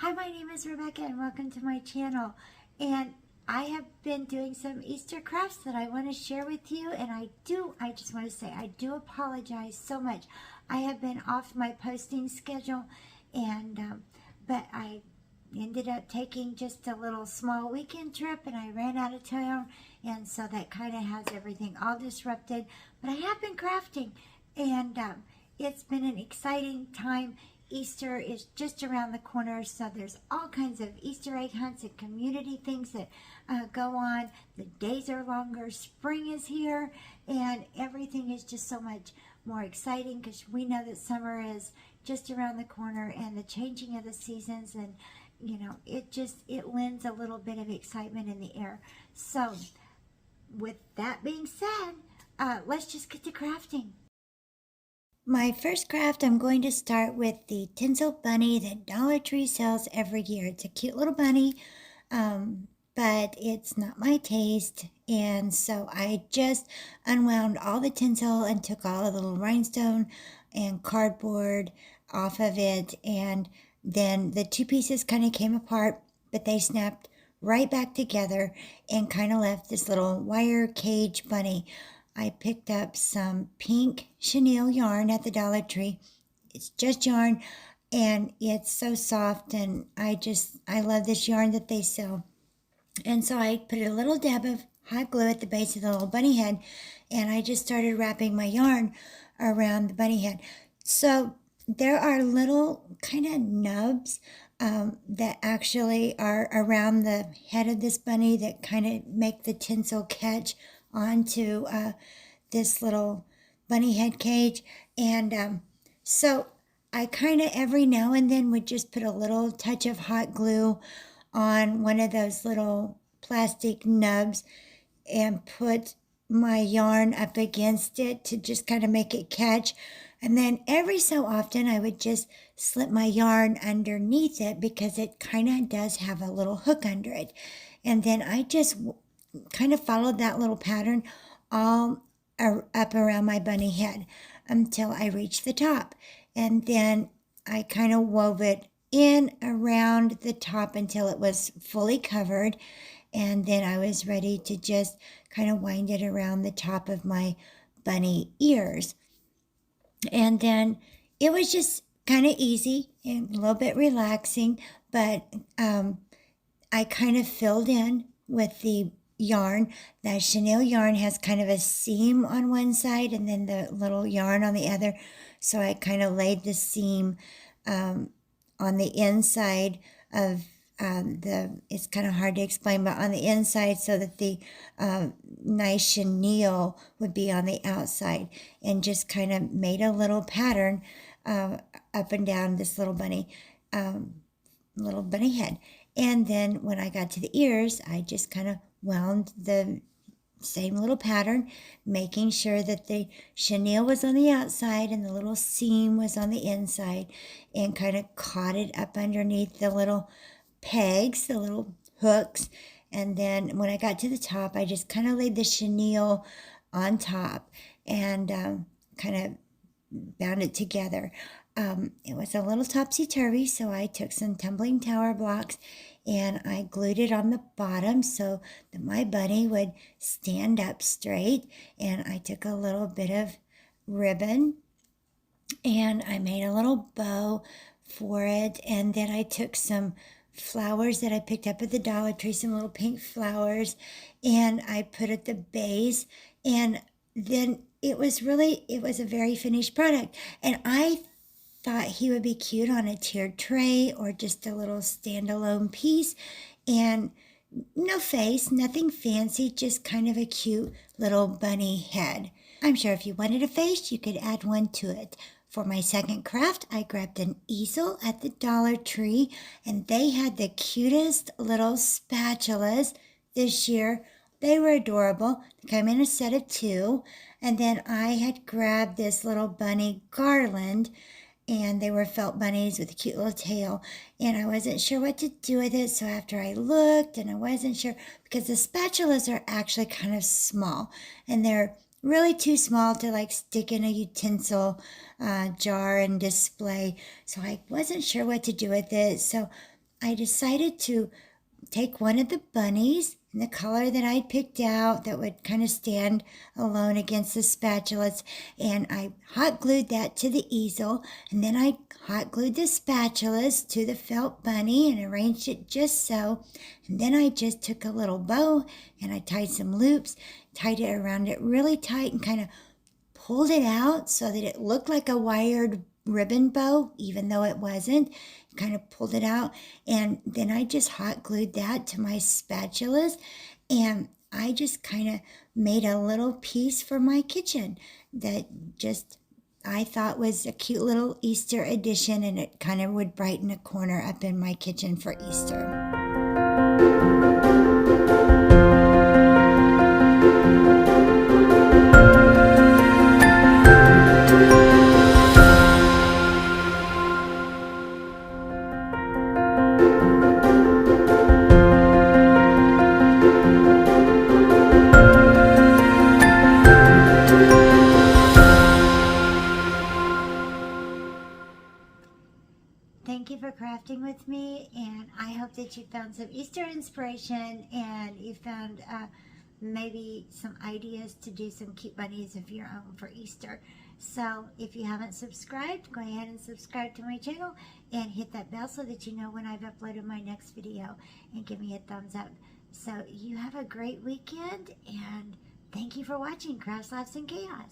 Hi, my name is Rebecca and welcome to my channel. And I have been doing some Easter crafts that I want to share with you. And I just want to say, I do apologize so much. I have been off my posting schedule but I ended up taking just a little small weekend trip and I ran out of town. And so that kind of has everything all disrupted. But I have been crafting and it's been an exciting time. Easter is just around the corner, so there's all kinds of Easter egg hunts and community things that go on. The days are longer, spring is here, and everything is just so much more exciting because we know that summer is just around the corner and the changing of the seasons, and you know, it lends a little bit of excitement in the air. So with that being said, let's just get to crafting. My first craft, I'm going to start with the tinsel bunny that Dollar Tree sells every year. It's a cute little bunny, but it's not my taste. And so I just unwound all the tinsel and took all of the little rhinestone and cardboard off of it. And then the two pieces kind of came apart, but they snapped right back together and kind of left this little wire cage bunny. I picked up some pink chenille yarn at the Dollar Tree. It's just yarn and it's so soft, and I love this yarn that they sell. And so I put a little dab of hot glue at the base of the little bunny head, and I just started wrapping my yarn around the bunny head. So there are little kind of nubs that actually are around the head of this bunny that kind of make the tinsel catch onto this little bunny head cage. And so I kind of every now and then would just put a little touch of hot glue on one of those little plastic nubs and put my yarn up against it to just kind of make it catch. And then every so often I would just slip my yarn underneath it because it kind of does have a little hook under it. And then I just kind of followed that little pattern all up around my bunny head until I reached the top. And then I kind of wove it in around the top until it was fully covered. And then I was ready to just kind of wind it around the top of my bunny ears. And then it was just kind of easy and a little bit relaxing, but I kind of filled in with the yarn. The chenille yarn has kind of a seam on one side and then the little yarn on the other. So I kind of laid the seam on the inside of it's kind of hard to explain, but on the inside so that the nice chenille would be on the outside, and just kind of made a little pattern up and down this little bunny head. And then when I got to the ears, I just kind of wound the same little pattern, making sure that the chenille was on the outside and the little seam was on the inside, and kind of caught it up underneath the little pegs, the little hooks. And then when I got to the top, I just kind of laid the chenille on top and kind of bound it together. It was a little topsy-turvy, so I took some tumbling tower blocks and I glued it on the bottom so that my bunny would stand up straight. And I took a little bit of ribbon and I made a little bow for it. And then I took some flowers that I picked up at the Dollar Tree, some little pink flowers, and I put at the base. And then it was a very finished product. And I thought he would be cute on a tiered tray or just a little standalone piece. And no face, nothing fancy, just kind of a cute little bunny head. I'm sure if you wanted a face, you could add one to it. For my second craft, I grabbed an easel at the Dollar Tree, and they had the cutest little spatulas this year. They were adorable. They came in a set of 2. And then I had grabbed this little bunny garland, and they were felt bunnies with a cute little tail. And I wasn't sure what to do with it, so after I looked, and I wasn't sure, because the spatulas are actually kind of small, and they're really too small to like stick in a utensil jar and display. So I wasn't sure what to do with it. So I decided to take one of the bunnies in the color that I picked out that would kind of stand alone against the spatulas, and I hot glued that to the easel, and then I hot glued the spatulas to the felt bunny and arranged it just so, and then I just took a little bow and I tied some loops, tied it around it really tight, and kind of pulled it out so that it looked like a wired ribbon bow, even though it wasn't. Kind of pulled it out, and then I just hot glued that to my spatulas, and I just kind of made a little piece for my kitchen that just I thought was a cute little Easter addition, and it kind of would brighten a corner up in my kitchen for Easter. Thank you for crafting with me, and I hope that you found some Easter inspiration and you found maybe some ideas to do some cute bunnies of your own for Easter. So if you haven't subscribed, go ahead and subscribe to my channel and hit that bell so that you know when I've uploaded my next video, and give me a thumbs up. So you have a great weekend, and thank you for watching Crafts, Laughs, and Chaos.